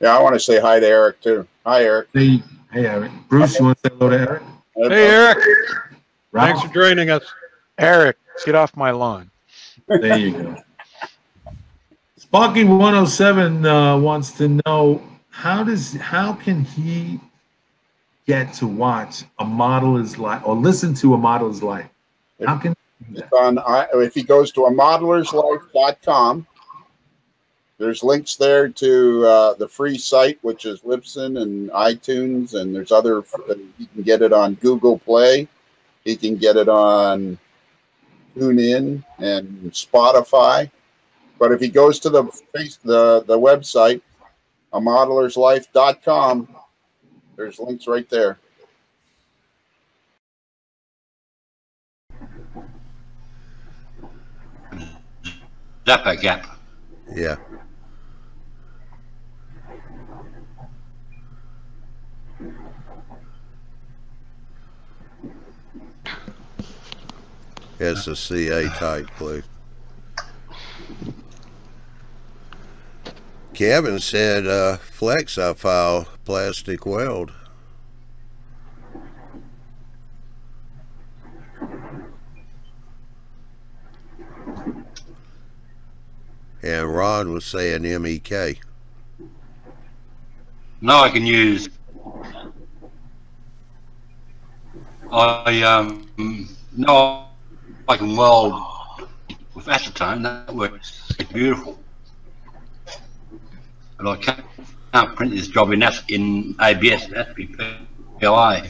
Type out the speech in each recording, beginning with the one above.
Yeah, I want to say hi to Eric too. Hi, Eric. Hey, Eric. Bruce, you want to say hello to Eric? Hey, Eric. Ralph? Thanks for joining us. Eric, get off my lawn. There you go. Sparky 107 wants to know how can he get to watch a modeler's life or listen to a modeler's life? How can if he goes to amodelerslife.com, there's links there to the free site, which is Libsyn and iTunes, and there's other. You can get it on Google Play. He can get it on TuneIn and Spotify. But if he goes to the website, amodelerslife.com, there's links right there. Zappa Gap. Yeah. It's a CA type glue. Kevin said Flexifile plastic weld. And Ron was saying MEK. No, I can use. No, I can weld with acetone. That works. It's beautiful. But I can't print this job in ABS. It has to be PLA.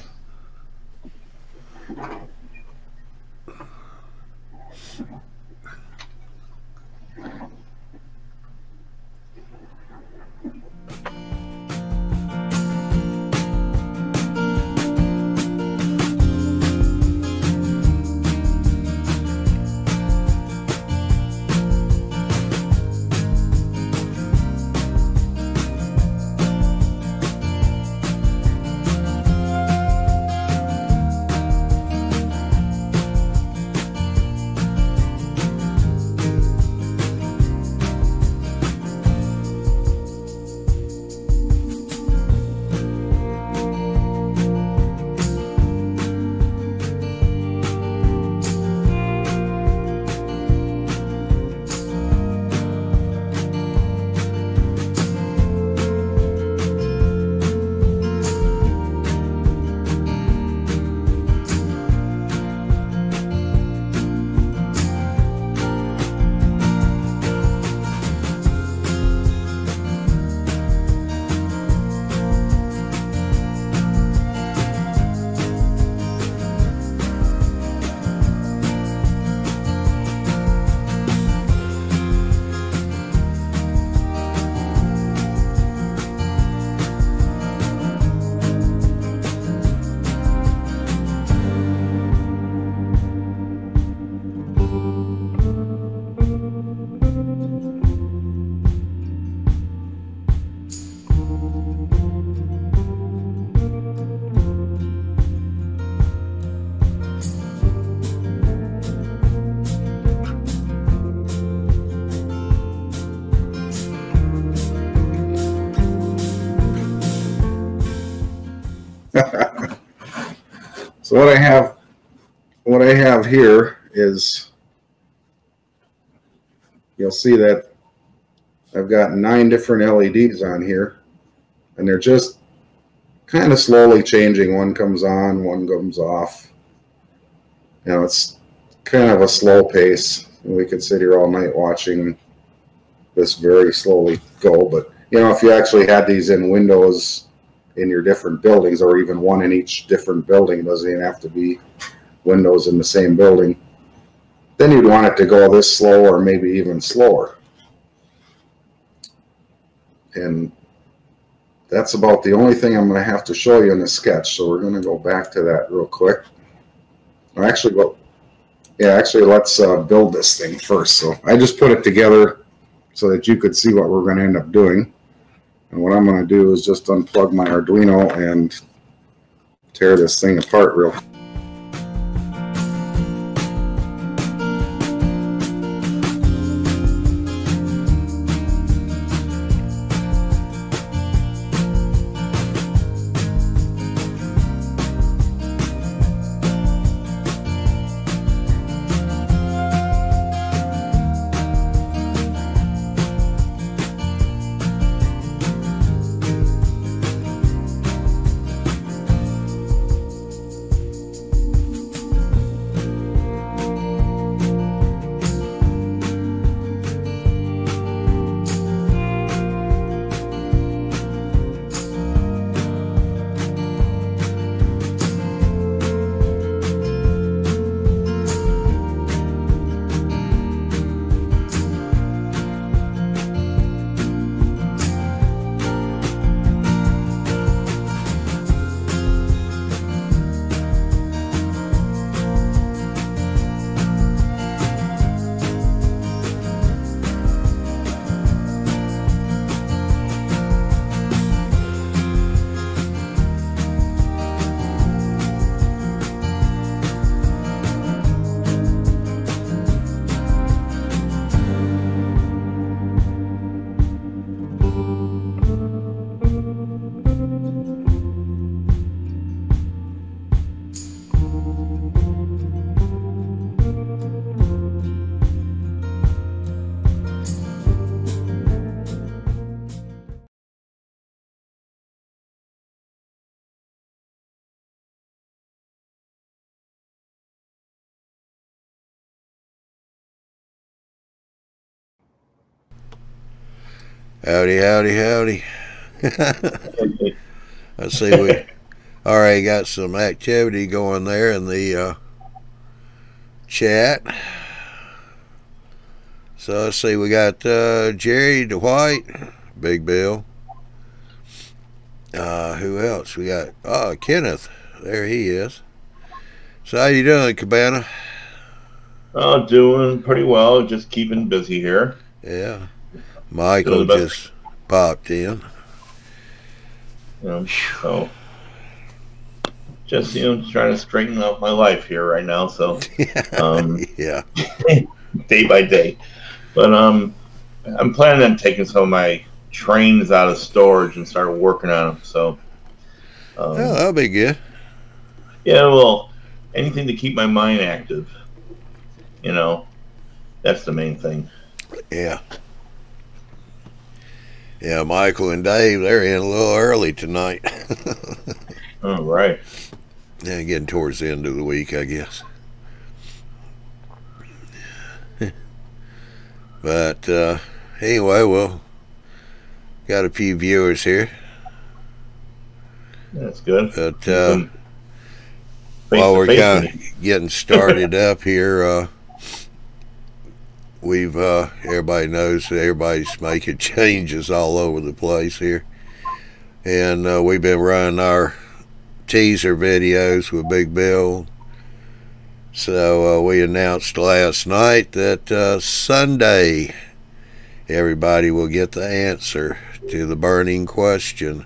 So what I have here is, you'll see that I've got 9 different LEDs on here, and they're just kind of slowly changing. One comes on, one comes off. You know, it's kind of a slow pace. We could sit here all night watching this very slowly go, but you know, if you actually had these in windows in your different buildings, or even one in each different building, it doesn't even have to be windows in the same building, then you'd want it to go this slow or maybe even slower. And that's about the only thing I'm going to have to show you in the sketch. So we're going to go back to that real quick. Or actually, let's build this thing first. So I just put it together so that you could see what we're going to end up doing. And what I'm going to do is just unplug my Arduino and tear this thing apart real quick. Howdy, howdy, howdy. I see we already got some activity going there in the chat. So let's see, we got Jerry Dwight, Big Bill. Who else? We got Kenneth. There he is. So how you doing, Cabana? Oh, doing pretty well. Just keeping busy here. Yeah. Michael just popped in. So just trying to straighten out my life here right now. So yeah, day by day. But I'm planning on taking some of my trains out of storage and start working on them. So that'll be good. Yeah, well, anything to keep my mind active. That's the main thing. Yeah. Yeah, Michael and Dave, they're in a little early tonight. All right. Yeah, getting towards the end of the week, I guess. But anyway, well, got a few viewers here. That's good. But while we're kind of getting started up here, we've everybody knows that everybody's making changes all over the place here, and we've been running our teaser videos with Big Bill. So we announced last night that Sunday everybody will get the answer to the burning question.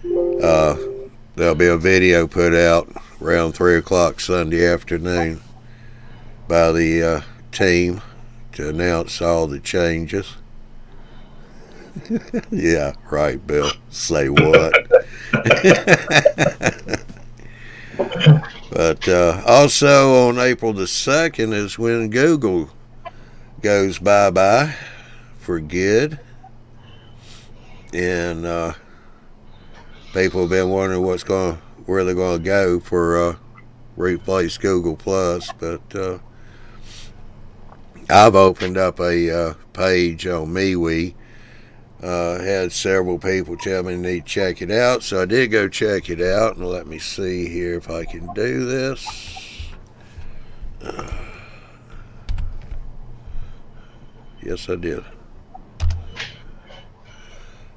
There'll be a video put out around 3 o'clock Sunday afternoon by the team to announce all the changes. Yeah, right, Bill. Say what? But also on April the 2nd is when Google goes bye-bye for good. And people have been wondering where they're going to go for replace Google Plus. But I've opened up a page on MeWe. Had several people tell me they need to check it out, so I did go check it out. And let me see here if I can do this. Yes, I did.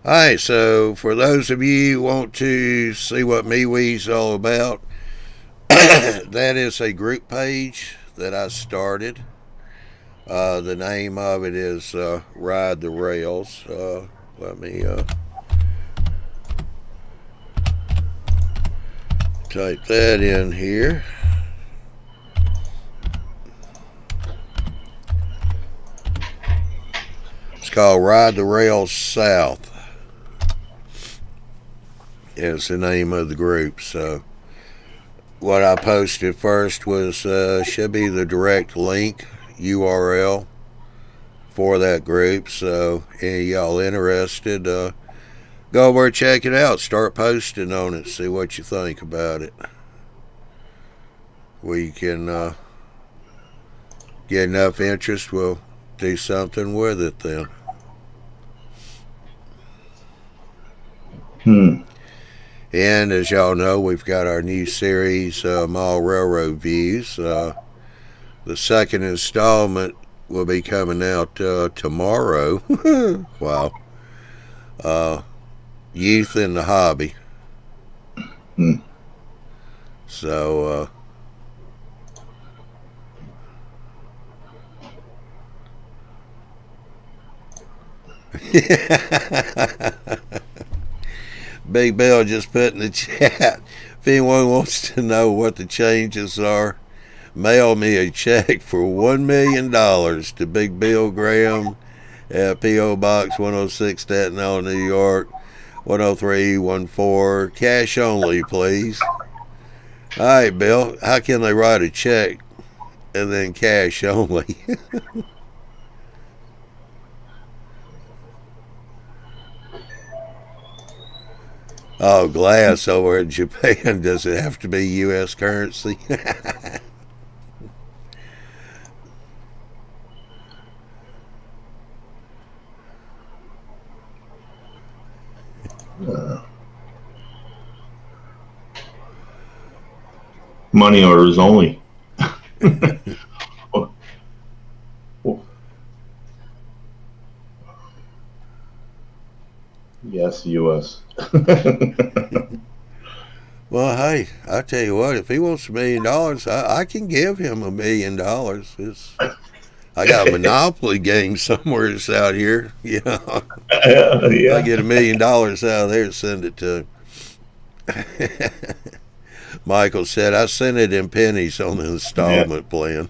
Alright, so for those of you who want to see what MeWe's all about, that is a group page that I started. The name of it is Ride the Rails. Let me type that in here. It's called Ride the Rails South is the name of the group. So what I posted first was should be the direct link URL for that group. So any y'all interested, go over and check it out. Start posting on it. See what you think about it. We can get enough interest, we'll do something with it then. And as y'all know, we've got our new series, Mall Railroad Views. The second installment will be coming out tomorrow. Wow. Youth in the Hobby. So Big Bill just put in the chat, if anyone wants to know what the changes are, mail me a check for $1 million to Big Bill Graham at P.O. Box 106, Staten Island, New York, 10314. Cash only, please. All right, Bill, how can they write a check and then cash only? Oh, glass over in Japan. Does it have to be U.S. currency? Money orders only. Yes, U.S. Well, hey, I tell you what, if he wants $1 million, I can give him $1 million. I got a Monopoly game somewhere that's out here. You know, Yeah. I get $1 million out of there and send it to him. Michael said, I sent it in pennies on the installment plan.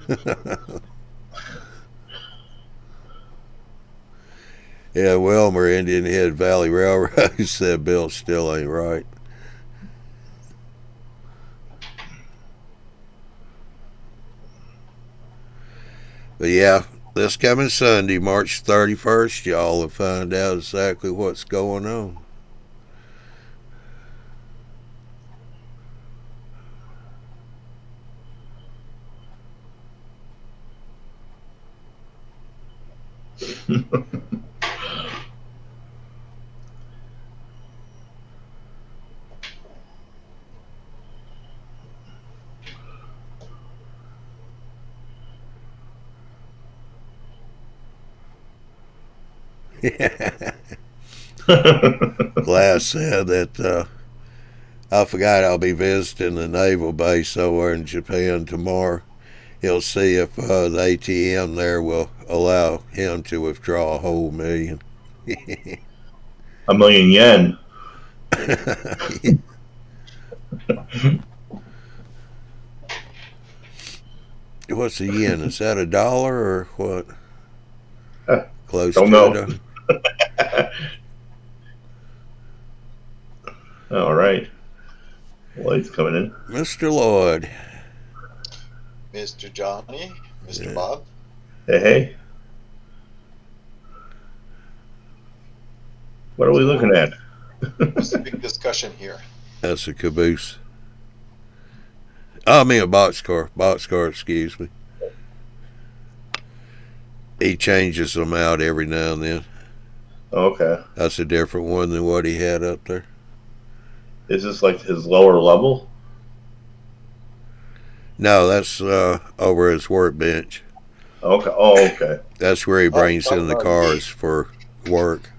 Yeah, Wilmer, Indian Head Valley Railroad said Bill still ain't right. But yeah, this coming Sunday, March 31st, y'all will find out exactly what's going on. Glass said that I forgot I'll be visiting the naval base over in Japan tomorrow. He'll see if the ATM there will allow him to withdraw a whole $1 million. $1 million yen. What's a yen? Is that $1 or what? Close Don't to know. it. All right. Light's coming in. Mr. Lloyd. Mr. Johnny, Mr. Yeah. Bob. Hey, hey. What are we looking at? What's the big discussion here? That's a caboose. I mean a boxcar. Boxcar, excuse me. He changes them out every now and then. Okay. That's a different one than what he had up there. Is this like his lower level? No, that's over his workbench. Okay. Oh, okay. That's where he brings in the cars for work.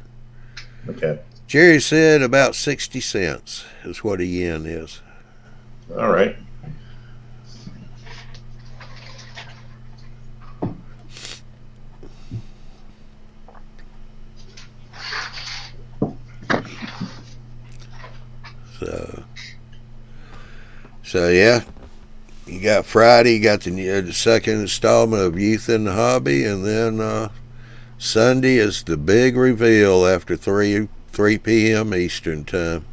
Okay. Jerry said about 60 cents is what a yen is. All right. So yeah, you got Friday, you got the second installment of Youth in the Hobby, and then Sunday is the big reveal after 3 p.m. Eastern time.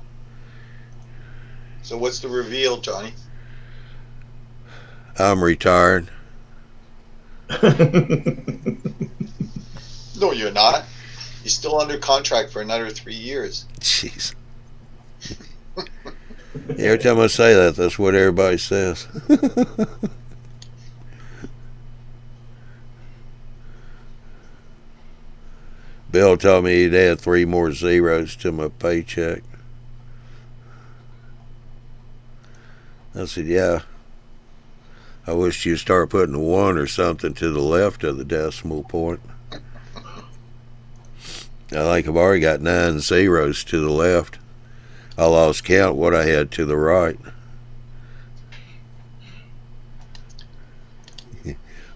So what's the reveal, Johnny? I'm retired. No, you're not. You're still under contract for another 3 years. Jeez. Every time I say that, that's what everybody says. Bill told me he'd add 3 more zeros to my paycheck. I said, yeah. I wish you'd start putting a 1 or something to the left of the decimal point. I think I've already got 9 zeros to the left. I lost count what I had to the right.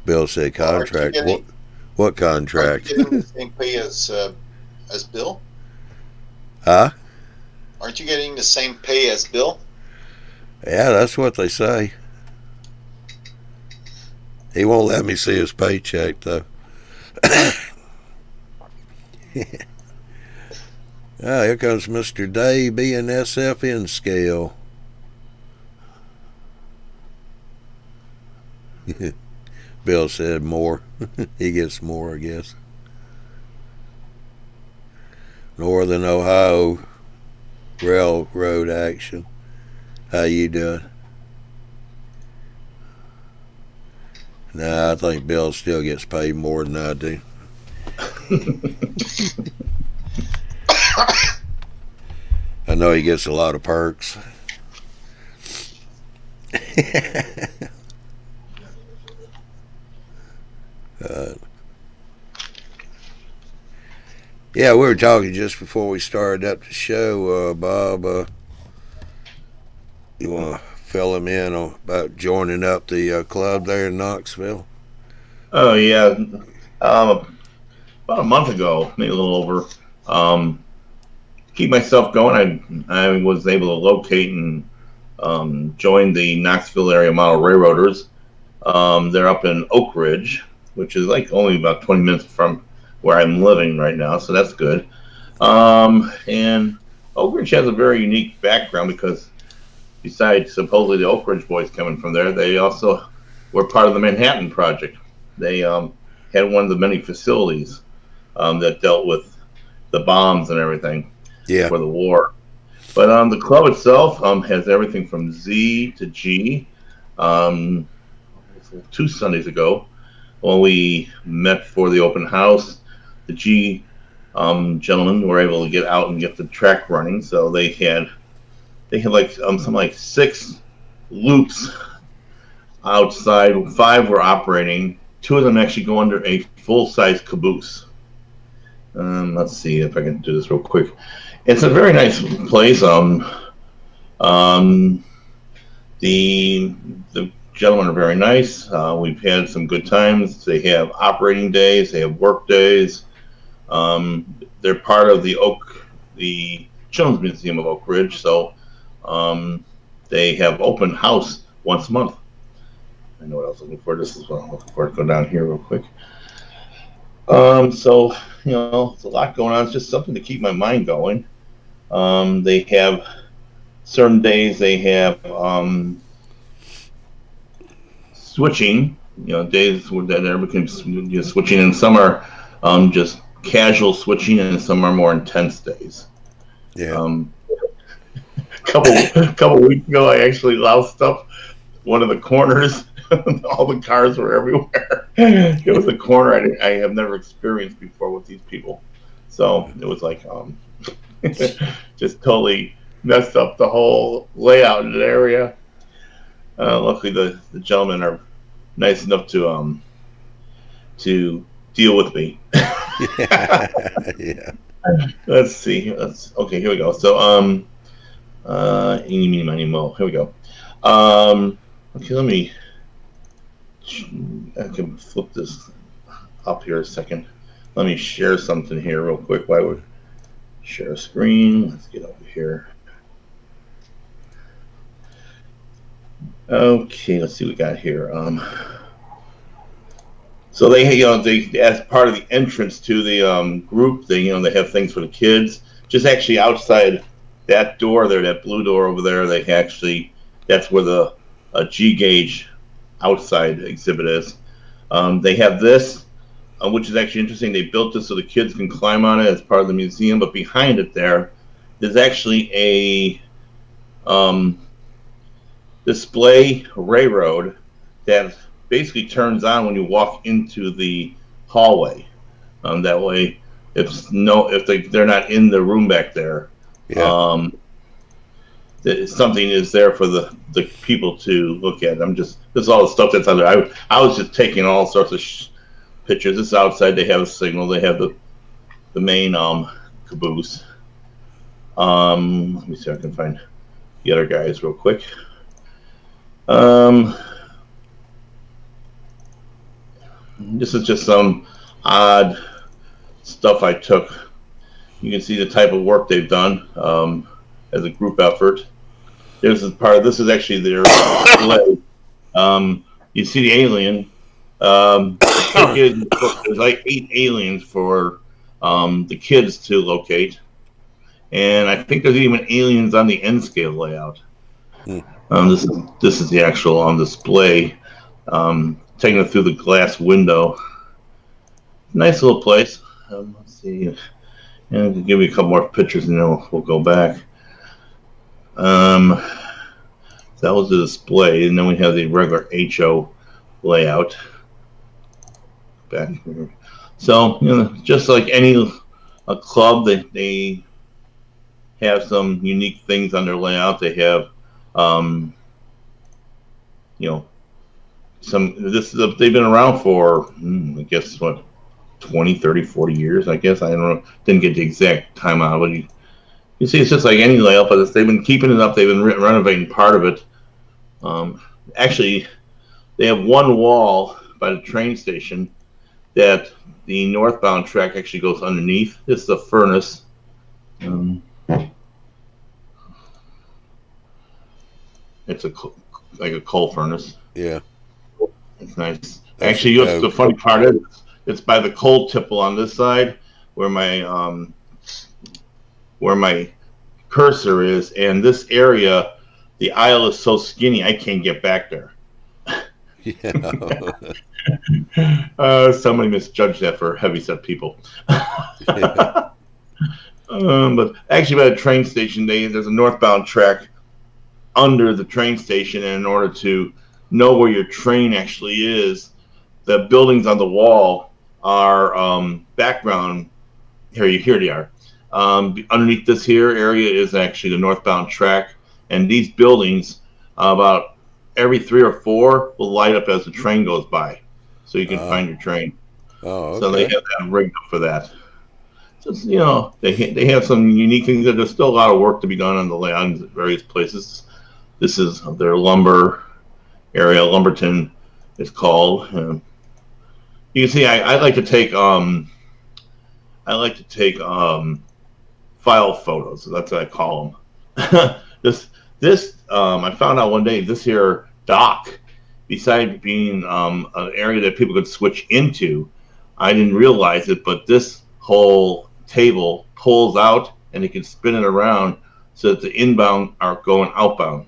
Bill said contract. What contract? Aren't you getting the same pay as Bill? Huh? Aren't you getting the same pay as Bill? Yeah, that's what they say. He won't let me see his paycheck, though. Ah, here comes Mr. Day being SFN scale. Bill said more. He gets more, I guess. Northern Ohio Railroad action. How you doing? Nah, I think Bill still gets paid more than I do. I know he gets a lot of perks. Yeah, we were talking just before we started up the show, Bob. You want to fill him in on about joining up the club there in Knoxville? Oh yeah, about a month ago, maybe a little over. Keep myself going. I was able to locate and join the Knoxville area model railroaders. They're up in Oak Ridge, which is like only about 20 minutes from where I'm living right now, so that's good. And Oak Ridge has a very unique background because besides supposedly the Oak Ridge boys coming from there, they also were part of the Manhattan Project. They had one of the many facilities that dealt with the bombs and everything for the war. But the club itself has everything from Z to G. 2 Sundays ago, when we met for the open house, the G gentlemen were able to get out and get the track running. So they had like something like 6 loops outside. 5 were operating. 2 of them actually go under a full-size caboose. Let's see if I can do this real quick. It's a very nice place. The gentlemen are very nice. We've had some good times. They have operating days. They have work days. They're part of the Children's Museum of Oak Ridge, so they have open house once a month. I know what I was looking for. This is what I'm looking for. Go down here real quick. So, you know, it's a lot going on. It's just something to keep my mind going. They have certain days they have switching, you know, days where that everything switching, and some are just casual switching, and some are more intense days. Yeah. Couple weeks ago, I actually loused up one of the corners. All the cars were everywhere. It was a corner I have never experienced before with these people. So it was like just totally messed up the whole layout in the area. Luckily, the gentlemen are nice enough to deal with me. Yeah. Let's see. Okay. Here we go. So eeny, meeny, miny, mo. Here we go. Okay, let me. I can flip this up here a second. Let me share something here real quick. Why would share a screen? Let's get over here. Okay, let's see what we got here. So they as part of the entrance to the group, they have things for the kids. Just actually outside that door there, that blue door over there, that's where the G gauge outside exhibit is. They have this, which is actually interesting. They built this so the kids can climb on it as part of the museum, but behind it there's actually a display railroad that basically turns on when you walk into the hallway. That way, if they're not in the room back there, something is there for the people to look at. This is all the stuff that's on there. I was just taking all sorts of pictures. This is outside. They have a signal. They have the main caboose. Let me see if I can find the other guys real quick. This is just some odd stuff I took. You can see the type of work they've done as a group effort. This is actually their display. You see the alien. There's like 8 aliens for the kids to locate, and I think there's even aliens on the N scale layout. This is the actual display. Taking it through the glass window. Nice little place. Let's see. And I'll give you a couple more pictures, and then we'll go back. That was the display, and then we have the regular HO layout. Back here. So, just like a club, they have some unique things on their layout. They have you know, they've been around for, I guess, what, 20, 30, 40 years, I guess. I don't know. Didn't get the exact time out, but you see, it's just like any layout, but they've been keeping it up. They've been renovating part of it. Actually, they have one wall by the train station that the northbound track actually goes underneath. This is a furnace. It's like a coal furnace. Yeah. It's nice. Actually, what's the funny part is, it's by the coal tipple on this side where my cursor is, and this area, the aisle is so skinny I can't get back there. Yeah. Somebody misjudged that for heavyset people. Yeah. But actually, by the train station, there's a northbound track under the train station, and in order to know where your train actually is, the buildings on the wall are background. Here they are. Underneath this here area is actually the northbound track, and these buildings, about every 3 or 4, will light up as the train goes by, so you can find your train. Oh, okay. So they have that rigged up for that. So, you know, they have some unique things. There's still a lot of work to be done on the land at various places. This is their lumber area. Lumberton is called. You can see I like to take file photos. That's what I call them. This I found out one day. This here dock, besides being an area that people could switch into, I didn't realize it, but this whole table pulls out and it can spin it around so that the inbound are going outbound.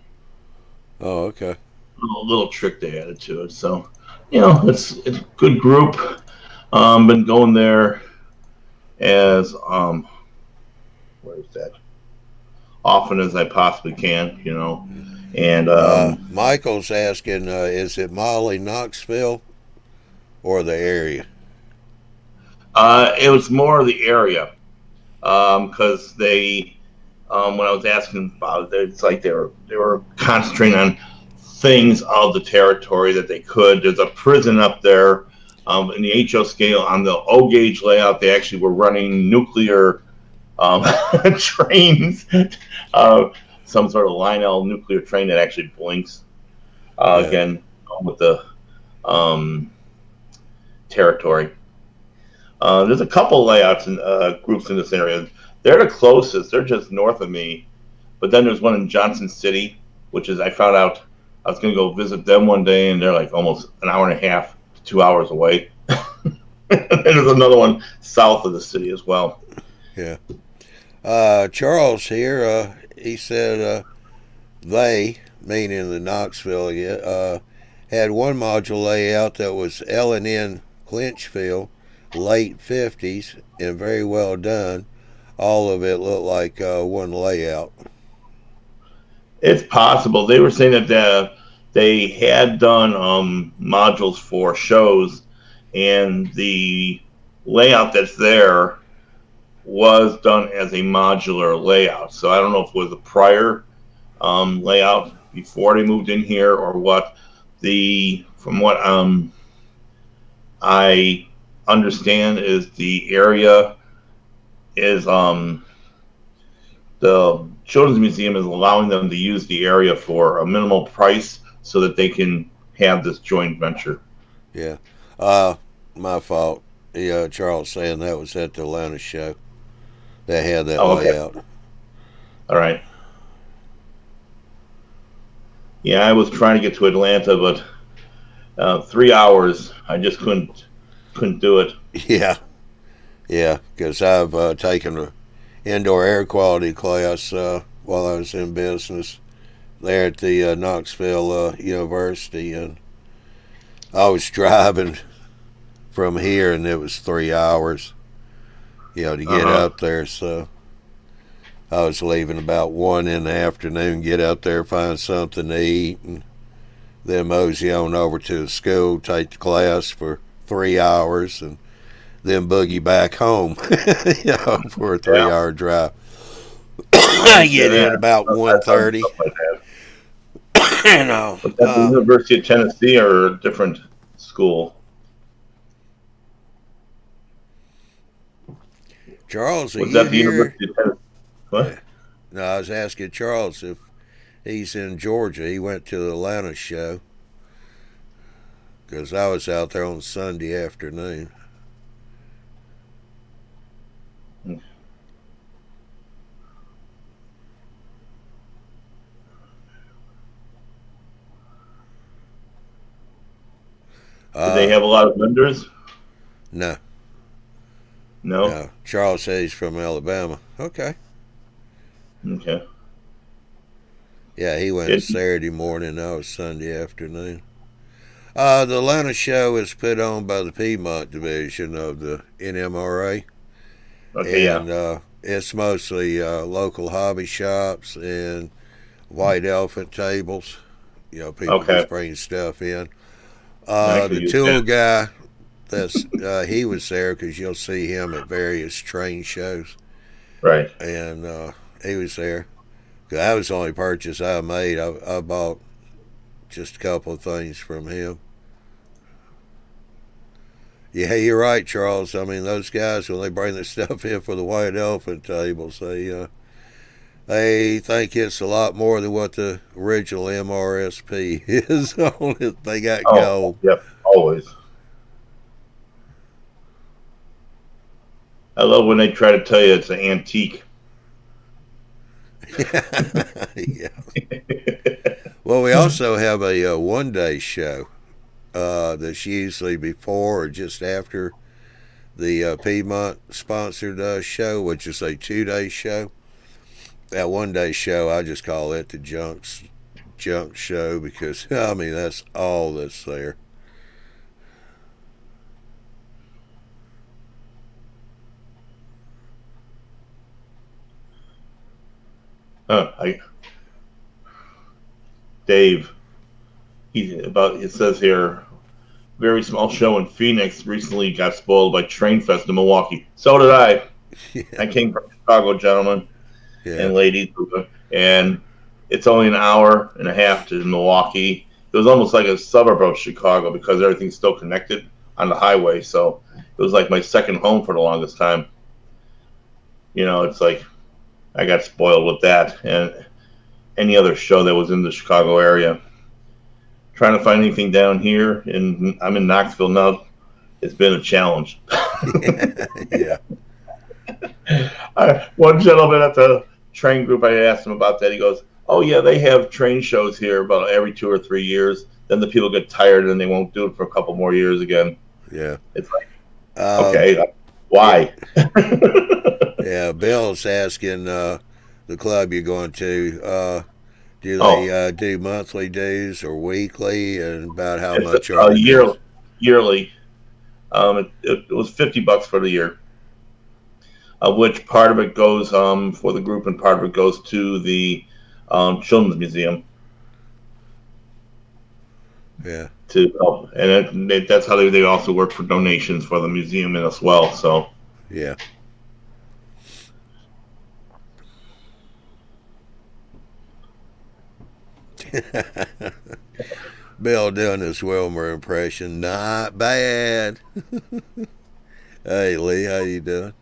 Oh, okay. A little trick they added to it. So, you know, it's a good group. Been going there as where is that? Often as I possibly can, you know. And Michael's asking, is it Molly Knoxville or the area? It was more the area, because they, when I was asking about it, it's like they were concentrating on things of the territory that they could. There's a prison up there. In the HO scale, on the O gauge layout, they actually were running nuclear trains, some sort of Lionel nuclear train that actually blinks. Again, with the territory. There's a couple layouts and groups in this area. They're the closest. They're just north of me. But then there's one in Johnson City, which is, I found out I was going to go visit them one day, and they're like almost an hour and a half to 2 hours away. And there's another one south of the city as well. Yeah. Charles here, he said they, meaning the Knoxville, had one module layout that was L&N Clinchfield, late 50s, and very well done. All of it looked like one layout. It's possible. They were saying that they had done modules for shows, and the layout that's there was done as a modular layout. So I don't know if it was a prior layout before they moved in here or what. From what I understand is the area is the Children's Museum is allowing them to use the area for a minimal price so that they can have this joint venture. Yeah. My fault. Yeah, Charles saying that was at the Atlanta show. They had that layout. All right. Yeah, I was trying to get to Atlanta, but 3 hours, I just couldn't do it. Yeah. Yeah, because I've taken an indoor air quality class while I was in business there at the Knoxville University, and I was driving from here, and it was 3 hours, to get up there. So I was leaving about 1 in the afternoon, get out there, find something to eat, and then mosey on over to the school, take the class for 3 hours, and then boogie back home, for a 3-hour drive. I get in about 1:30. You know, Was that the University of Tennessee or a different school? Charles, are Was you that the here? University of Tennessee? What? Yeah. No, I was asking Charles if he's in Georgia. He went to the Atlanta show because I was out there on Sunday afternoon. Did they have a lot of vendors? No. No. No. Charles says he's from Alabama. Okay. Okay. Yeah, he went Saturday morning. I was Sunday afternoon. The Atlanta show is put on by the Piedmont division of the NMRA. Okay, and it's mostly local hobby shops and white elephant tables. You know, people just bring stuff in. The tool guy, he was there because you'll see him at various train shows. Right. And he was there. That was the only purchase I made. I bought just a couple of things from him. Yeah, you're right, Charles. I mean, those guys, when they bring their stuff in for the white elephant tables, they think it's a lot more than what the original MRSP is on it. They got gold. Yep, always. I love when they try to tell you it's an antique. Yeah. Well, we also have a one-day show that's usually before or just after the Piedmont sponsored show, which is a 2-day show. That one-day show, I just call it the junk show because, I mean, that's all that's there. Dave, it says here, very small show in Phoenix recently got spoiled by Train Fest in Milwaukee. So did I. Yeah. I came from Chicago, gentlemen and ladies, and it's only an hour and a half to Milwaukee. It was almost like a suburb of Chicago because everything's still connected on the highway. So it was like my second home for the longest time. You know, it's like I got spoiled with that and any other show that was in the Chicago area. Trying to find anything down here, and I'm in Knoxville now. It's been a challenge. Yeah. One gentleman at the train group, I asked him about that. He goes, "Oh yeah, they have train shows here about every 2 or 3 years. Then the people get tired and they won't do it for a couple more years again." Yeah. It's like, okay, why? Yeah, Bill's asking the club you're going to. Do they do monthly dues or weekly, and about how much? Yearly. It was $50 for the year, of which part of it goes for the group, and part of it goes to the Children's Museum. Yeah. To help, and that's how they also work for donations for the museum as well. So. Yeah. Bill doing his Wilmer impression. Not bad. Hey, Lee, how you doing?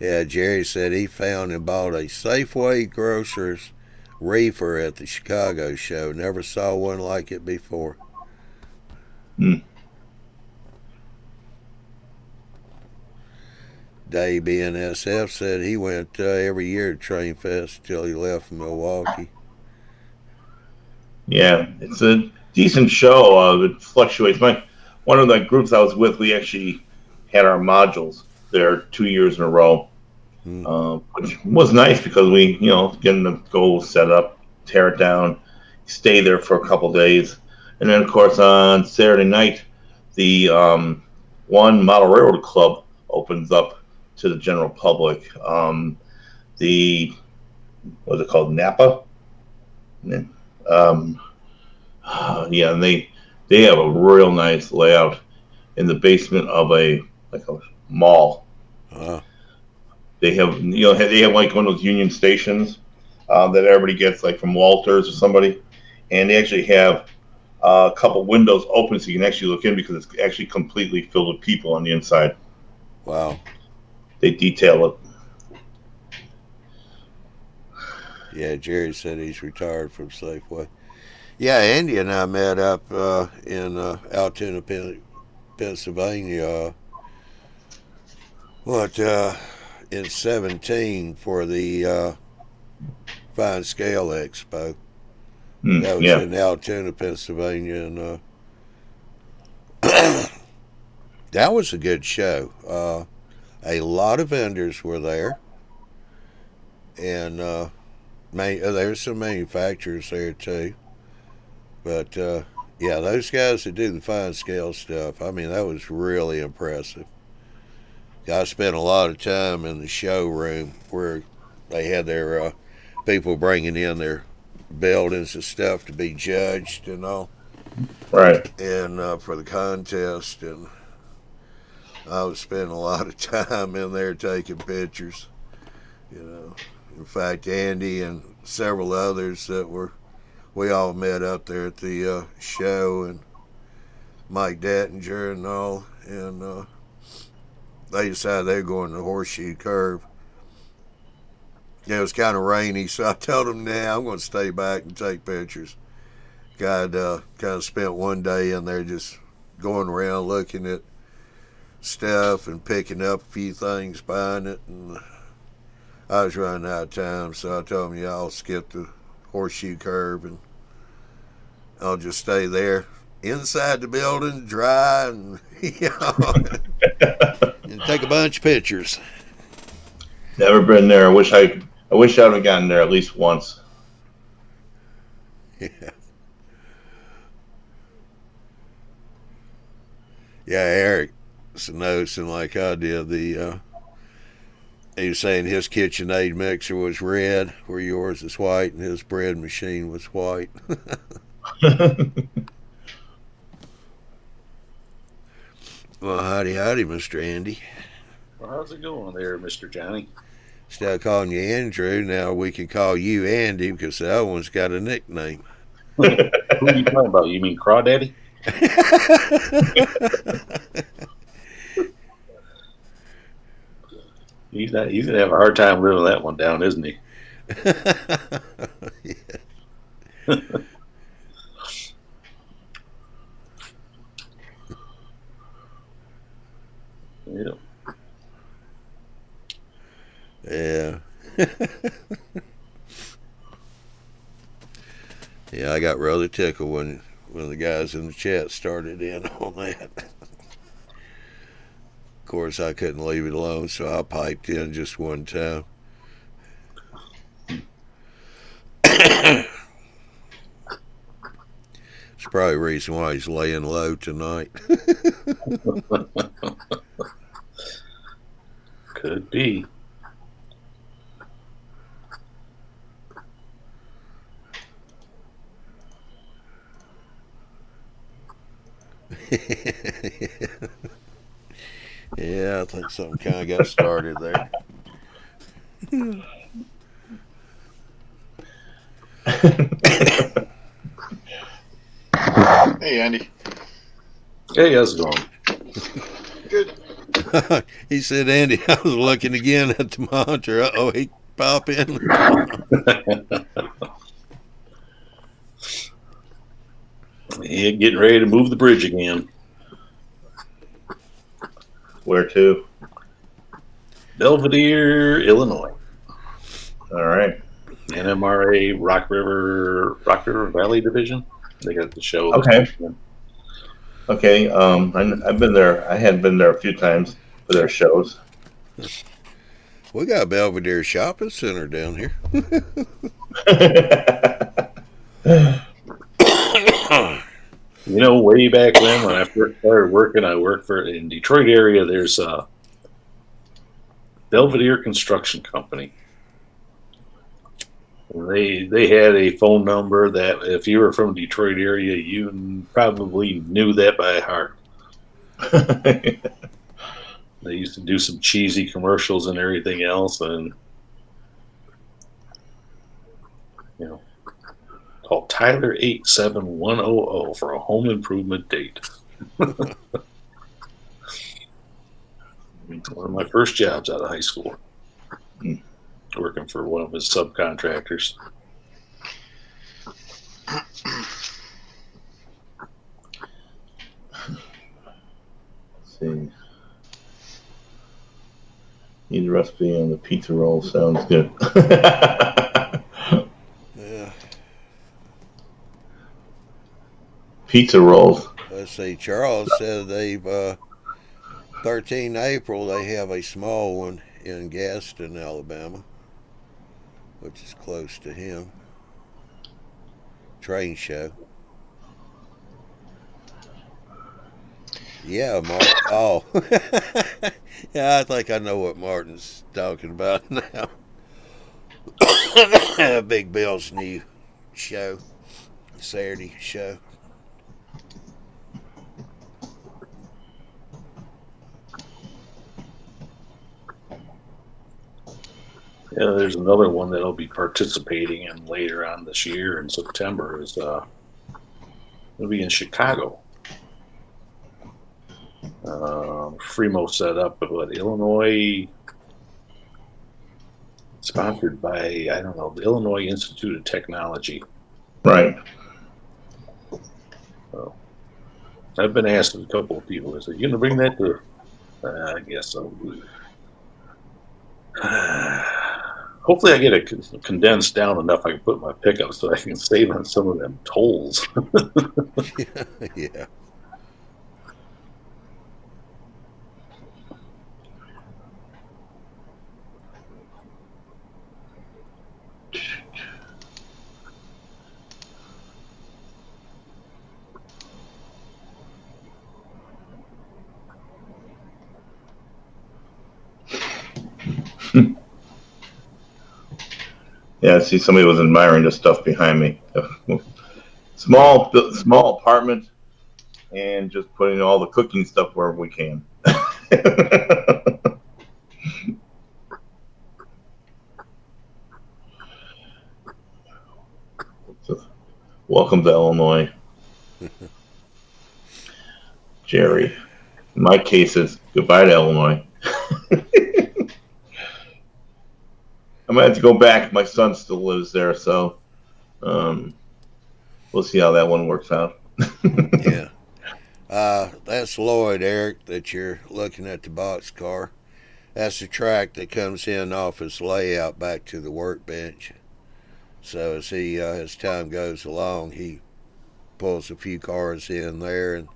Yeah, Jerry said he found and bought a Safeway Grocers reefer at the Chicago show. Never saw one like it before. Dave BNSF said he went every year to Train Fest till he left Milwaukee. Yeah, it's a decent show. It fluctuates. One of the groups I was with, we actually had our modules there 2 years in a row, which was nice because we, getting the goals set up, tear it down, stay there for a couple days. And then, of course, on Saturday night, the one Model Railroad Club opens up to the general public. What's it called, Napa? Yeah, and they have a real nice layout in the basement of a mall. They have, they have like one of those union stations that everybody gets, like from Walters or somebody, and they actually have a couple windows open so you can actually look in because it's actually completely filled with people on the inside. Wow. They detail it. Yeah, Jerry said he's retired from Safeway. Yeah, Andy and I met up in Altoona, Pennsylvania. In 17 for the Fine Scale Expo. That was in Altoona, Pennsylvania, and that was a good show. A lot of vendors were there, and there's some manufacturers there too. But yeah, those guys that do the fine scale stuff, I mean, that was really impressive. I spent a lot of time in the showroom where they had their people bringing in their buildings and stuff to be judged and all. Right. And for the contest, and I was spending a lot of time in there taking pictures. In fact, Andy and several others we all met up there at the show, and Mike Dattinger and all, and they decided they were going to the Horseshoe Curve. It was kind of rainy, so I told them, nah, I'm going to stay back and take pictures. I'd kind of spent one day in there just going around looking at stuff and picking up a few things, buying it, and I was running out of time, so I told them, yeah, I'll skip the Horseshoe Curve and I'll just stay there inside the building, dry, and and take a bunch of pictures. Never been there. I wish I would have gotten there at least once. Yeah. Yeah, Eric's noticing like I did. He was saying his KitchenAid mixer was red, where yours is white, and his bread machine was white. Well, howdy, Mr. Andy. Well, how's it going there, Mr. Johnny? Instead of calling you Andrew, now we can call you Andy because the other one's got a nickname. Who are you talking about? You mean Crawdaddy? He's gonna have a hard time living that one down, isn't he? Yeah. Yeah. Yeah, I got rather tickled when the guys in the chat started in on that. Of course, I couldn't leave it alone, so I piped in just one time. It's probably the reason why he's laying low tonight. Could be. Yeah, I think something kind of got started there. Hey, Andy. Hey, how's it going? Good. He said, Andy, I was looking again at the monitor. Uh-oh, he pop in. Yeah, getting ready to move the bridge again. Where to? Belvedere, Illinois. All right. NMRA Rock River Valley Division. They got the show. Okay. Okay. I've been there. I had been there a few times for their shows. We got a Belvedere Shopping Center down here. You know, way back when I first started working, I worked in Detroit area. There's a Belvedere Construction Company. They had a phone number that if you were from Detroit area, you probably knew that by heart. They used to do some cheesy commercials and everything else, and called Tyler 87100 for a home improvement date. One of my first jobs out of high school, working for one of his subcontractors. Let's see. Need a recipe on the pizza roll. Sounds good. Yeah. Pizza rolls. Let's see. Charles said they've 13 April. They have a small one in Gaston, Alabama, which is close to him. Train show. Yeah, Martin. Oh, yeah. I think I know what Martin's talking about now. Big Bill's new show, Saturday show. Yeah, there's another one that I'll be participating in later on this year in September. It'll be in Chicago. Fremo set up, but Illinois, sponsored by, I don't know, the Illinois Institute of Technology. Right. So, I've been asking a couple of people, I said, you going to bring that to? I guess so. Hopefully I get it condensed down enough I can put my pickup so I can save on some of them tolls. Yeah. Yeah, I see somebody was admiring the stuff behind me. Small apartment, and just putting all the cooking stuff wherever we can. So, welcome to Illinois, Jerry. In my case, it's goodbye to Illinois. I might have to go back. My son still lives there, so we'll see how that one works out. Yeah. That's Lloyd, Eric, that you're looking at the box car. That's the track that comes in off his layout back to the workbench. So as time goes along, he pulls a few cars in there and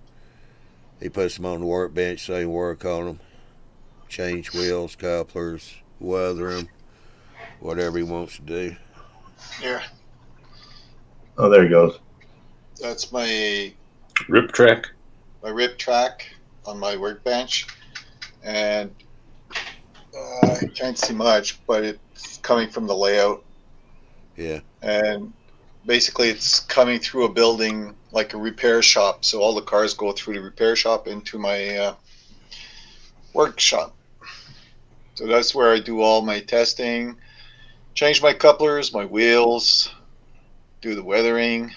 he puts them on the workbench so he can work on them. Change wheels, couplers, weather them. Whatever he wants to do. Here. Oh, there he goes. That's my Rip track. My rip track on my workbench, and I can't see much, but it's coming from the layout. Yeah. And basically, it's coming through a building like a repair shop, so all the cars go through the repair shop into my workshop. So that's where I do all my testing. Change my couplers, my wheels, do the weathering,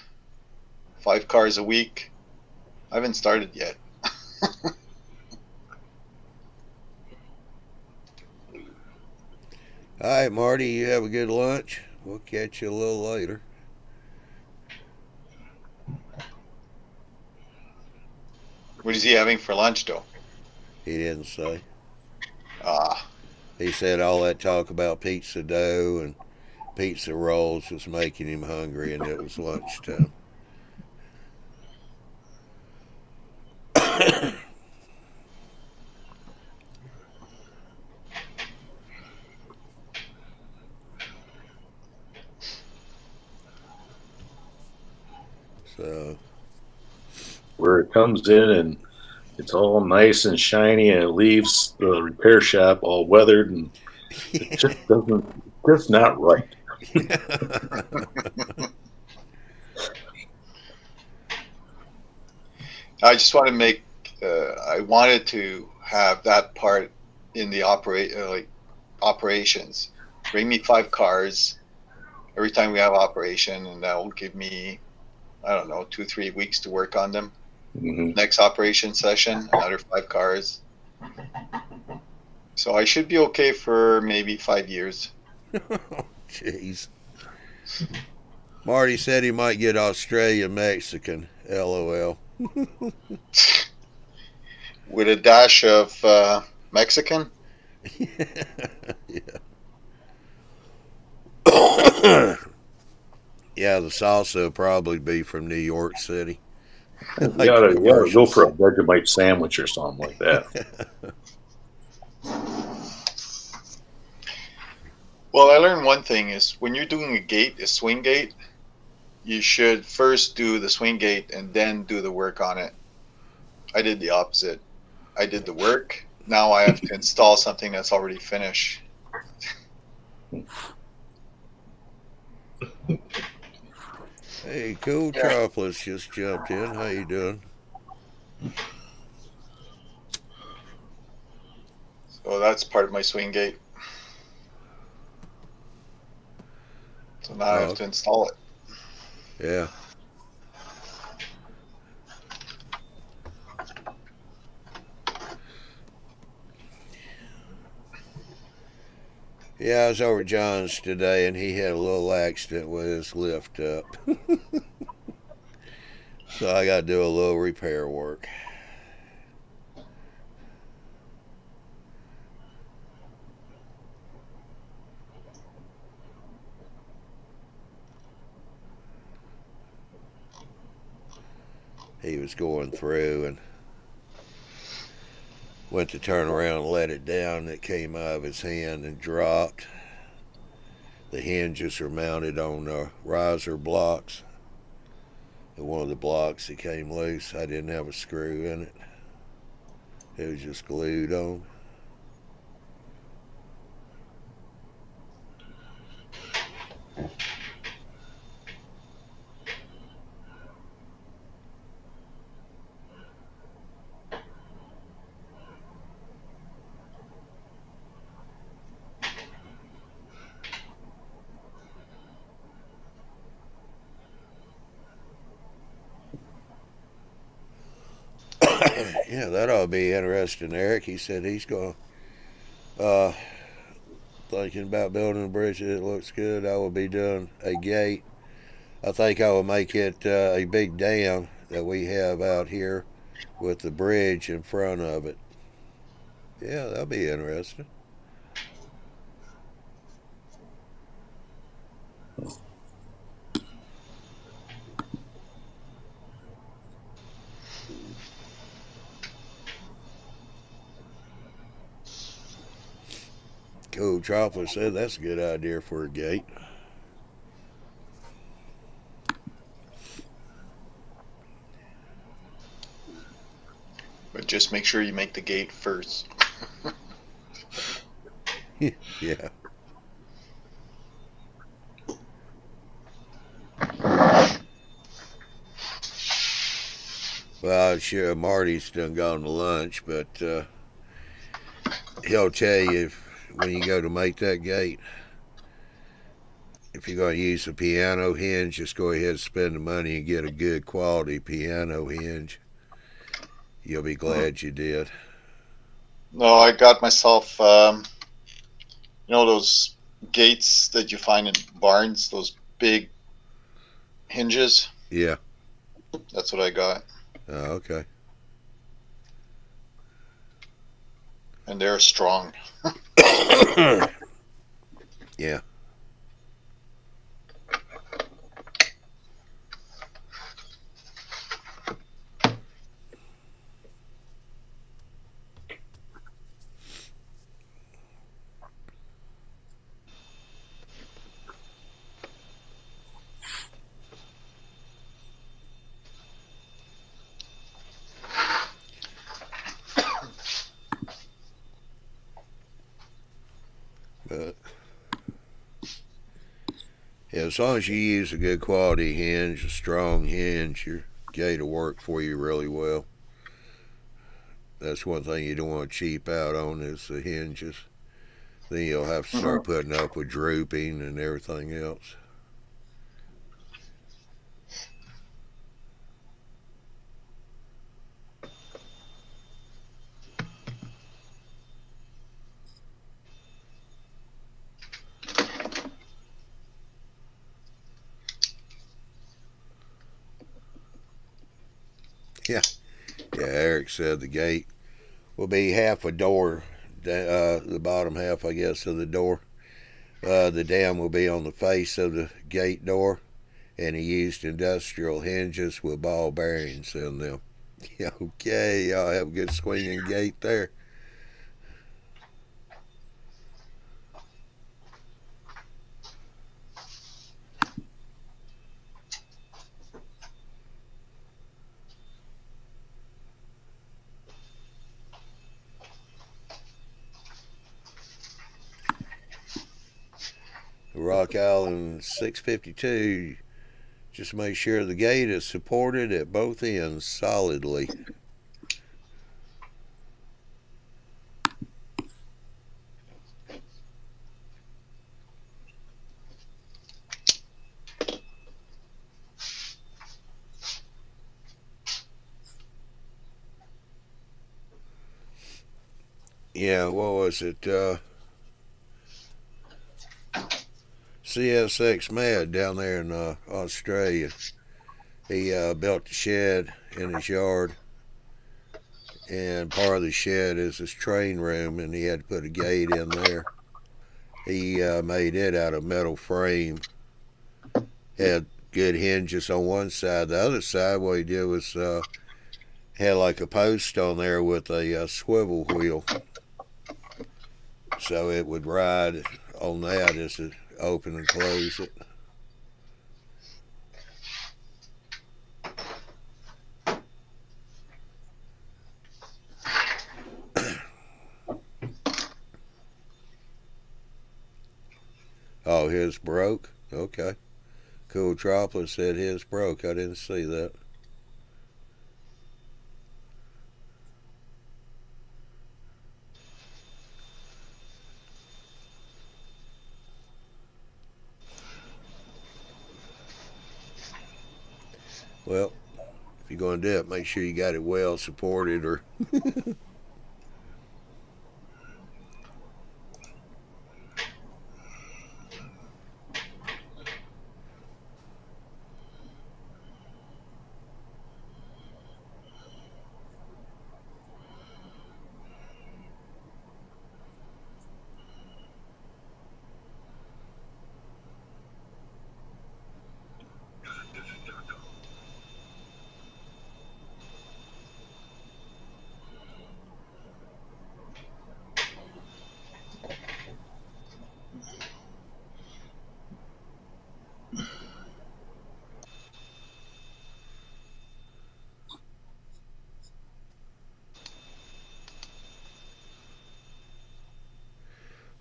5 cars a week. I haven't started yet. All right, Marty, you have a good lunch. We'll catch you a little later. What is he having for lunch, though? He didn't say. Ah. He said all that talk about pizza dough and pizza rolls was making him hungry, and it was lunchtime. So, where it comes in and it's all nice and shiny, and it leaves the repair shop all weathered, and it just doesn't. That's not right. I just want to make. I wanted to have that part in the operations. Bring me 5 cars every time we have operation, and that will give me, I don't know, 2-3 weeks to work on them. Mhm. Next operation session, another 5 cars. So I should be okay for maybe 5 years. Jeez. Marty said he might get Australian Mexican. LOL. With a dash of Mexican. Yeah. Yeah, the salsa will probably be from New York City. You Like gotta, the you gotta go commercials. for a Vegemite sandwich or something like that. Well, I learned one thing is when you're doing a swing gate, you should first do the swing gate and then do the work on it. I did the opposite. I did the work. Now I have to install something that's already finished. Hey, Cool Chocolates just jumped in. How you doing? So that's part of my swing gate. So now I have to install it. Yeah. Yeah, I was over at John's today, and he had a little accident with his lift up. So I got to do a little repair work. He was going through and went to turn around and let it down, and it came out of his hand and dropped. The hinges are mounted on riser blocks, and one of the blocks that came loose, I didn't have a screw in it. It was just glued on. Yeah, that ought to be interesting, Eric. He said he's going thinking about building a bridge that looks good. I will be doing a gate. I think I will make it a big dam that we have out here with the bridge in front of it. Yeah, that'll be interesting. Cool Chocolate said that's a good idea for a gate. But just make sure you make the gate first. Yeah. Well, I'm sure Marty's done gone to lunch, but he'll tell you when you go to make that gate, if you're going to use a piano hinge, just go ahead and spend the money and get a good quality piano hinge. You'll be glad you did. No, I got myself, those gates that you find in barns, those big hinges? Yeah. That's what I got. Oh, okay. And they're strong. Yeah. But yeah, as long as you use a good quality hinge, a strong hinge, your gate will work for you really well. That's one thing you don't want to cheap out on is the hinges. Then you'll have to start putting up with drooping and everything else. Yeah, Eric said the gate will be half a door, the bottom half, I guess, of the door. The dam will be on the face of the gate door, and he used industrial hinges with ball bearings in them. Okay, y'all have a good swinging gate there. Rock Island 652, just make sure the gate is supported at both ends solidly. Yeah, what was it? CSX Mad down there in Australia. He built a shed in his yard, and part of the shed is his train room, and he had to put a gate in there. He made it out of metal frame. Had good hinges on one side. The other side, what he did was had like a post on there with a swivel wheel, so it would ride on that as it open and close it. Oh, his broke? Okay. Cool Droplet said his broke. I didn't see that. Well, if you're going to do it, make sure you got it well supported or...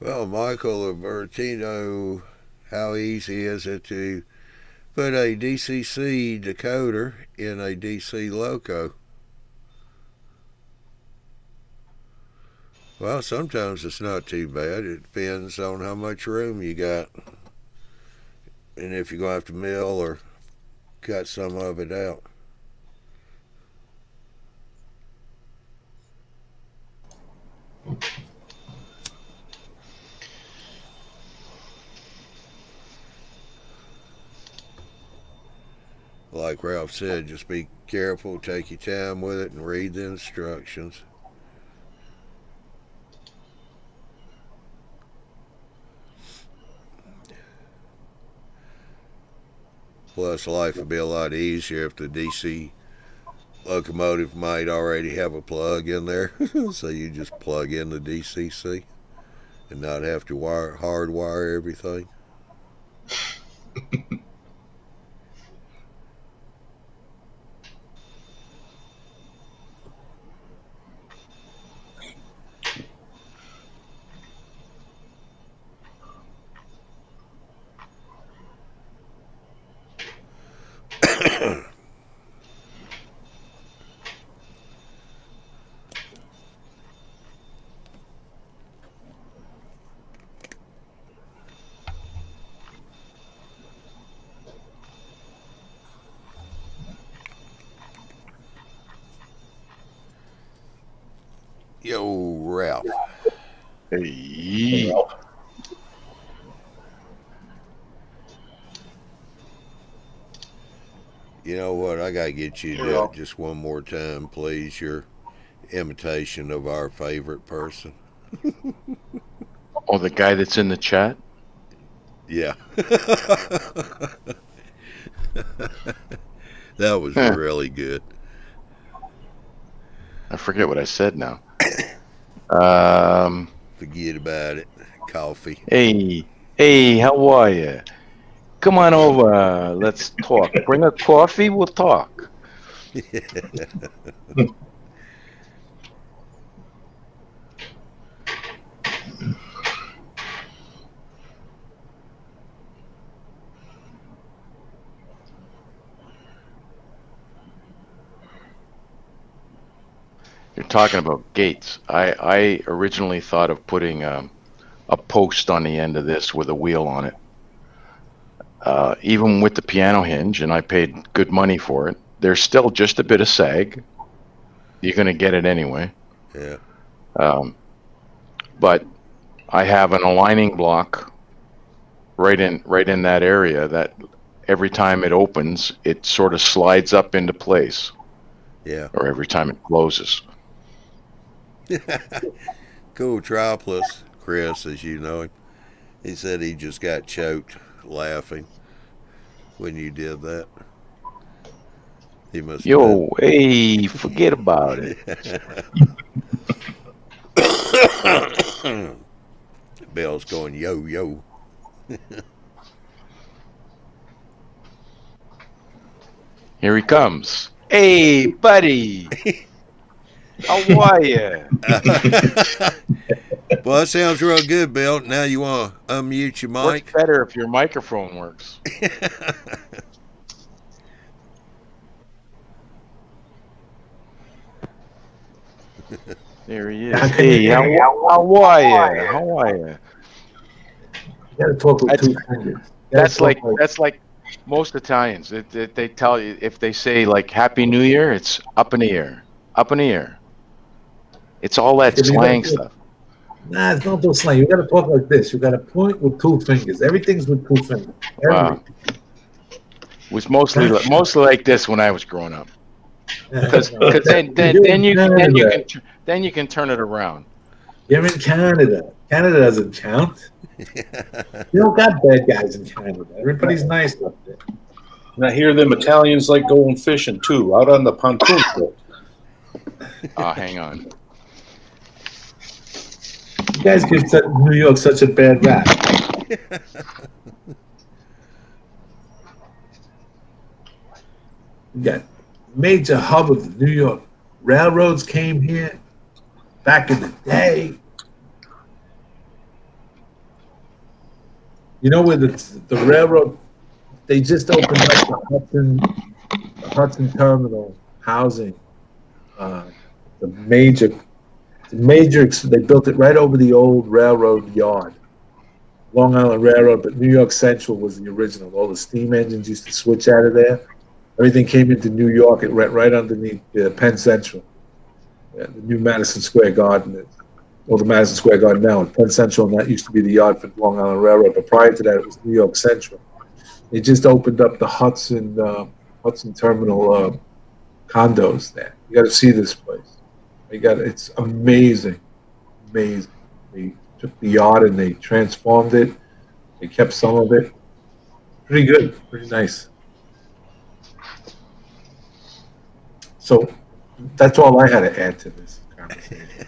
Well, Michael Albertino, how easy is it to put a DCC decoder in a DC loco? Well, sometimes it's not too bad. It depends on how much room you got, and if you're going to have to mill or cut some of it out. Like Ralph said, just be careful, take your time with it, and read the instructions. Plus, life would be a lot easier if the DC locomotive might already have a plug in there. So you just plug in the DCC and not have to hardwire everything. Yo, Ralph. Hey. You know what? I gotta get you to do it just one more time, please. Your imitation of our favorite person. Oh, the guy that's in the chat? Yeah. That was really good. I forget what I said now. Forget about it. Coffee. Hey, how are you? Come on over. Let's talk. Bring a coffee. We'll talk. You're talking about gates. I originally thought of putting a post on the end of this with a wheel on it. Even with the piano hinge, and I paid good money for it, there's still just a bit of sag. You're going to get it anyway. Yeah. But I have an aligning block right in that area that every time it opens, it sort of slides up into place. Yeah. Or every time it closes. Cool Triplus, Chris, as you know him. He said he just got choked laughing when you did that. He must. Yo, hey, forget about it. Bell's going yo yo. Here he comes. Hey, buddy. How are you? Well, that sounds real good, Bill. Now you want to unmute your mic? Works better if your microphone works. There he is. Hey, how are you? How are you? You gotta talk with two fingers. That's like most Italians. They tell you, if they say like Happy New Year, it's up in the air, up in the air. It's all that slang stuff. Nah, it's not those slang. You gotta talk like this. You gotta point with two fingers. Everything's with two fingers. Wow. It was mostly like this when I was growing up. Because then you can turn it around. You're in Canada. Canada doesn't count. You don't got bad guys in Canada. Everybody's nice up there. And I hear them Italians like going fishing too, out on the pontoon boat. Hang on. You guys give New York such a bad rap. You got major hub of the New York railroads came here back in the day. You know where the railroad, they just opened up the Hudson Terminal housing. They built it right over the old railroad yard. Long Island Railroad, but New York Central was the original. All the steam engines used to switch out of there. Everything came into New York. It went right underneath Penn Central. The new Madison Square Garden. The Madison Square Garden now. And Penn Central, and that used to be the yard for Long Island Railroad. But prior to that, it was New York Central. They just opened up the Hudson Terminal condos there. You got to see this place. It's amazing, amazing. They took the yard and they transformed it. They kept some of it. Pretty good, pretty nice. So that's all I had to add to this conversation.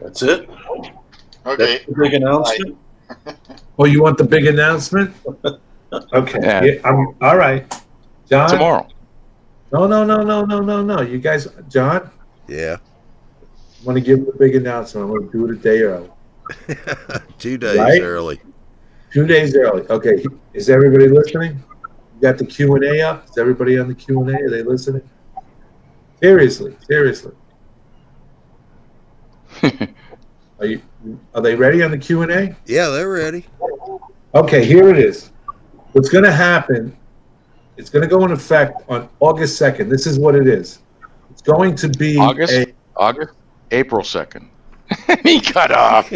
That's it? Okay. That's the big announcement? Oh, you want the big announcement? Okay. Yeah. All right. John? Tomorrow. No. You guys, John? Yeah. I want to give the big announcement. I'm going to do it a day early. 2 days early. 2 days early. Okay. Is everybody listening? You got the Q&A up? Is everybody on the Q&A? Are they listening? Seriously. Are they ready on the Q&A? Yeah, they're ready. Okay, here it is. What's going to happen, it's going to go in effect on August 2nd. This is what it is. going to be April 2nd. He cut off.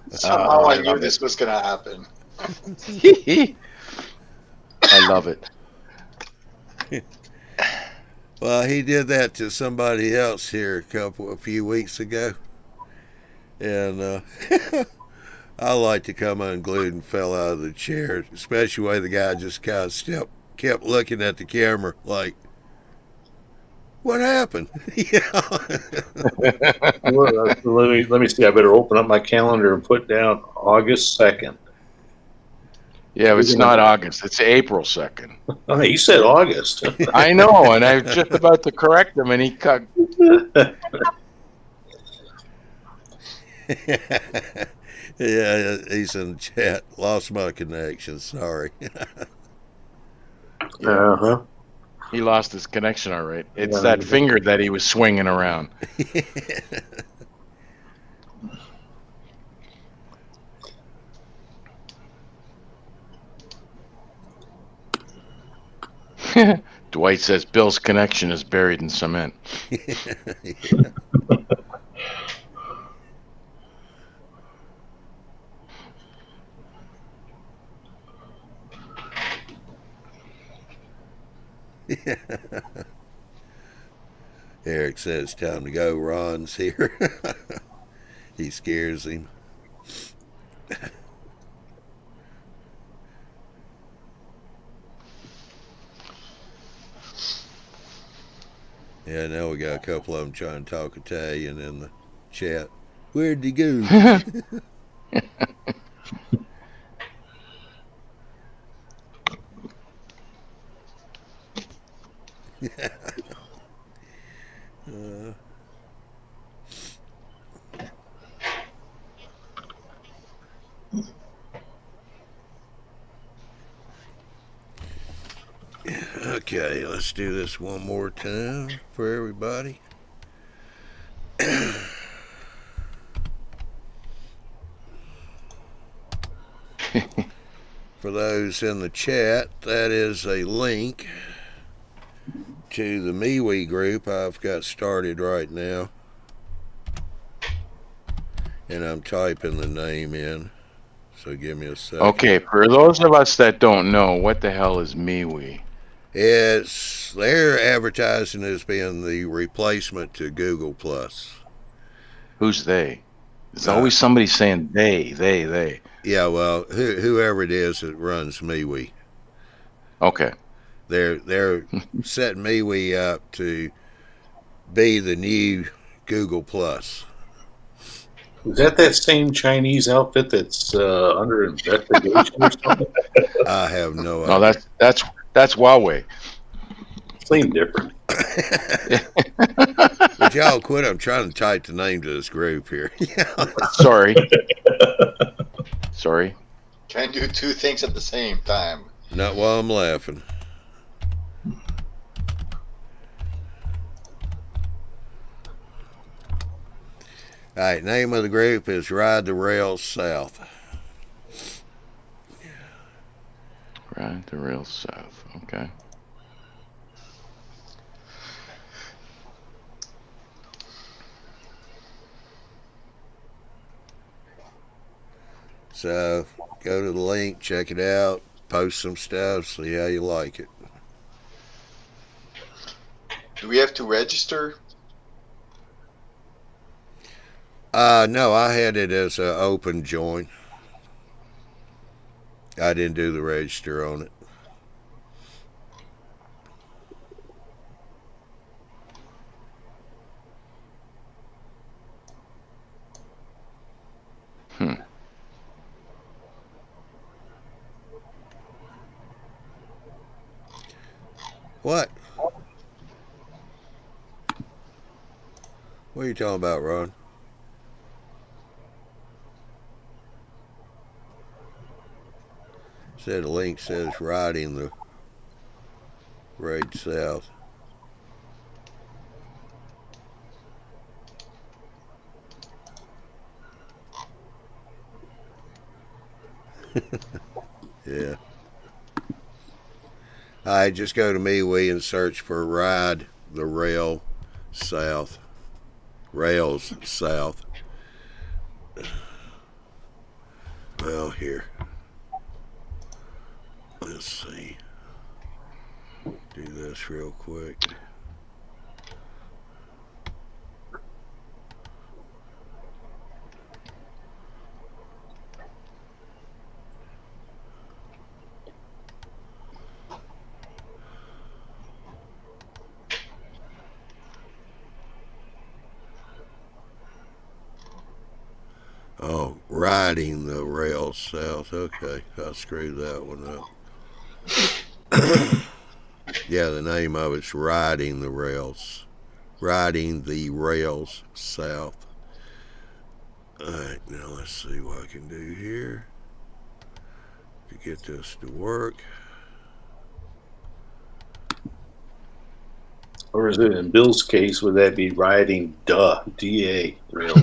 Somehow I knew this was going to happen. I love it. Well, he did that to somebody else here a few weeks ago, and I like to come unglued and fell out of the chair, especially the way the guy just kind of kept looking at the camera like, what happened? Let me see. I better open up my calendar and put down August 2nd. Yeah, it's not August. It's April 2nd. Oh, you said August. I know, and I was just about to correct him, and he cut. Yeah, he's in the chat. Lost my connection. Sorry. Uh-huh. He lost his connection, all right. It's that finger that he was swinging around. Dwight says Bill's connection is buried in cement. Yeah. Eric says time to go. Ron's here. He scares him. Yeah, now we got a couple of them trying to talk Italian in the chat. Where'd he go? Okay, let's do this one more time for everybody. For those in the chat, that is a link to the MeWe group I've got started right now. And I'm typing the name in. So give me a second. Okay, for those of us that don't know, what the hell is MeWe? They're advertising as being the replacement to Google Plus. Who's they? There's always somebody saying they. Yeah, well, whoever it is that runs MeWe. Okay. They're setting MeWe up to be the new Google Plus. Is that same Chinese outfit that's under investigation or something? I have no idea. No, that's Huawei. Same different. But y'all quit. I'm trying to type the name to this group here. Sorry. Sorry. Can't do two things at the same time. Not while I'm laughing. All right, name of the group is Ride the Rails South. Ride the Rails South. Okay. So go to the link, check it out, post some stuff, see how you like it. Do we have to register? No, I had it as an open join. I didn't do the register on it. What? What are you talking about, Ron? Said the link says riding the raid south. Yeah. All right, just go to MeWe and search for Ride the Rail South. Rails South. Well, here. Let's see. Do this real quick. Oh, riding the rails south. Okay, I screwed that one up. Yeah, the name of it's riding the rails. Riding the rails south. Alright, now let's see what I can do here to get this to work. Or is it in Bill's case, would that be riding DA rail?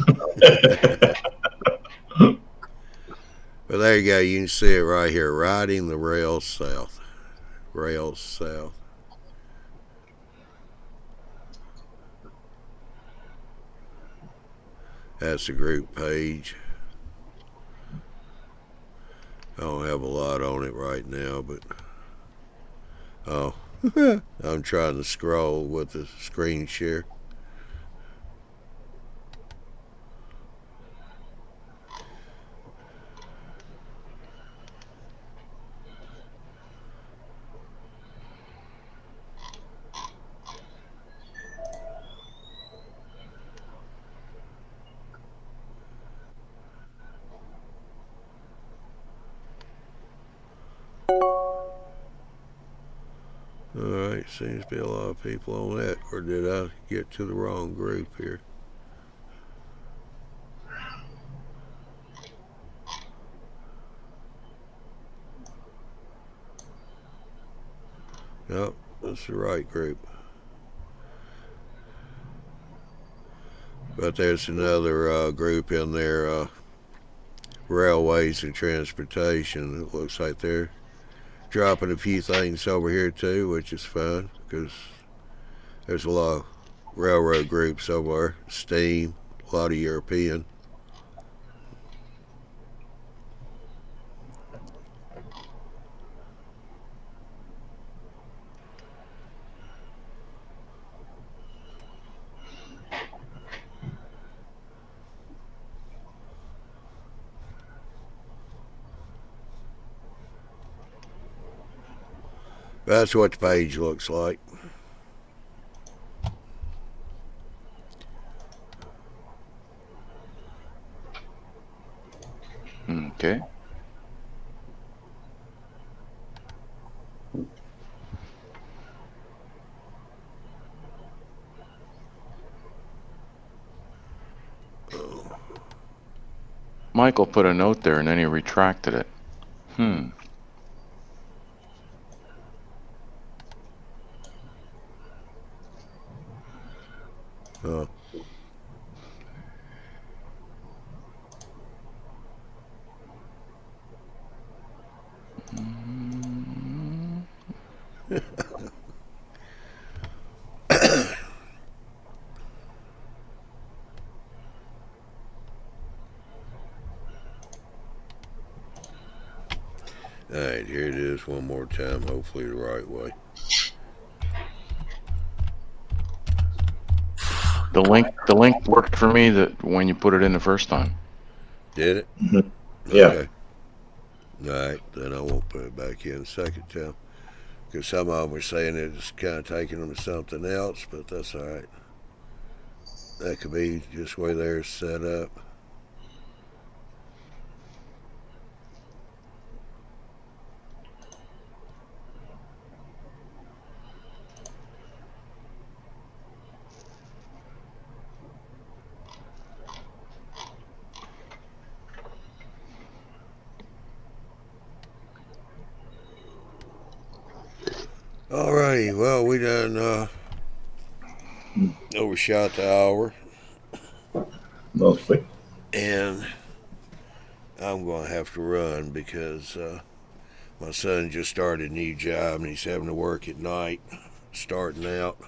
Well, there you go. You can see it right here. Riding the rails south. Rails south. That's the group page. I don't have a lot on it right now, but oh, I'm trying to scroll with the screen share. Alright, seems to be a lot of people on that. Or did I get to the wrong group here? Nope, that's the right group. But there's another group in there, Railways and Transportation. It looks like they're dropping a few things over here too, which is fun because there's a lot of railroad groups over there. Steam, a lot of European. That's what the page looks like. Okay. Michael put a note there and then he retracted it. Oh. Alright, here it is one more time, hopefully the right way. The link worked for me that when you put it in the first time. Did it? Mm-hmm. Yeah. Okay. Alright, then I won't put it back in the second time. Because some of them were saying it's kind of taking them to something else, but that's alright. That could be just where they're set up. Alrighty, well, we done overshot the hour. Mostly. And I'm going to have to run because my son just started a new job and he's having to work at night, starting out.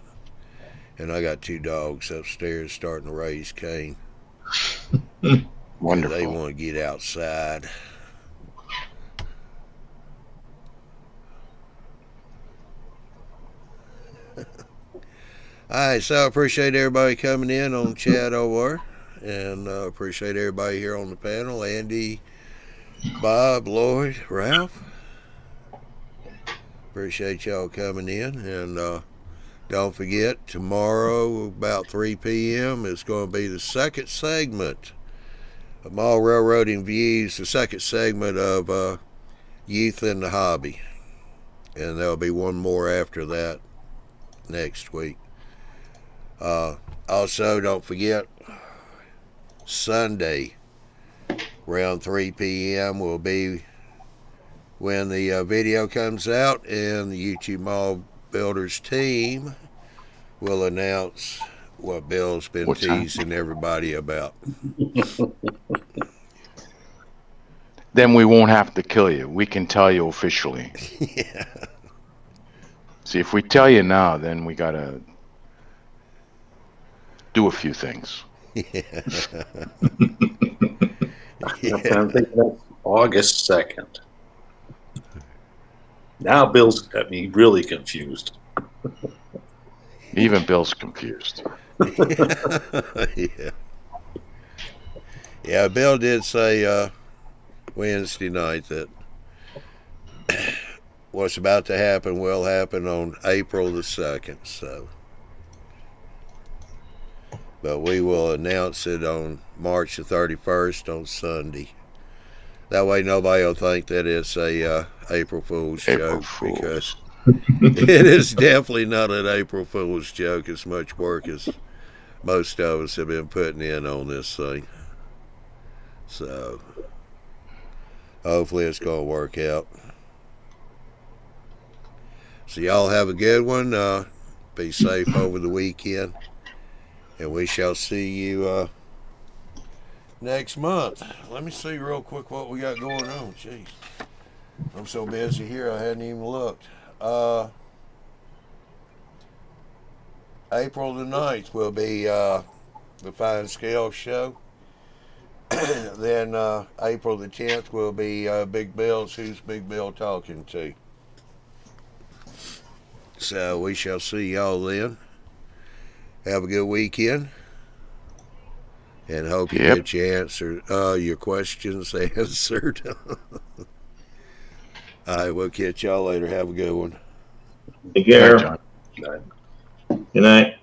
And I got 2 dogs upstairs starting to raise Cain. Wonderful. They want to get outside. All right, so I appreciate everybody coming in on Chat OR, and appreciate everybody here on the panel. Andy, Bob, Lloyd, Ralph. Appreciate y'all coming in, and don't forget, tomorrow about 3 p.m. is going to be the second segment of Mall Railroading Views, the second segment of Youth in the Hobby, and there'll be one more after that next week. Also, don't forget, Sunday around 3 p.m. will be when the video comes out, and the YouTube Mall Builders team will announce what Bill's been teasing everybody about. Then we won't have to kill you. We can tell you officially. Yeah. See, if we tell you now, then we got to do a few things. Yeah. I'm thinking that's August 2nd. Now Bill's got me really confused. Even Bill's confused. Yeah. Yeah, Bill did say Wednesday night that what's about to happen will happen on April the 2nd, so. But we will announce it on March the 31st on Sunday. That way nobody will think that it's a April Fool's joke, because it is definitely not an April Fool's joke, as much work as most of us have been putting in on this thing. So hopefully it's going to work out. So y'all have a good one. Be safe over the weekend. And we shall see you next month. Let me see real quick what we got going on. Jeez. I'm so busy here I hadn't even looked. April the 9th will be the Fine Scale show. Then April the 10th will be Big Bill's Who's Big Bill Talking To. So we shall see y'all then. Have a good weekend, and hope you get your questions answered. All right, we'll catch y'all later. Have a good one. Take care. Good night.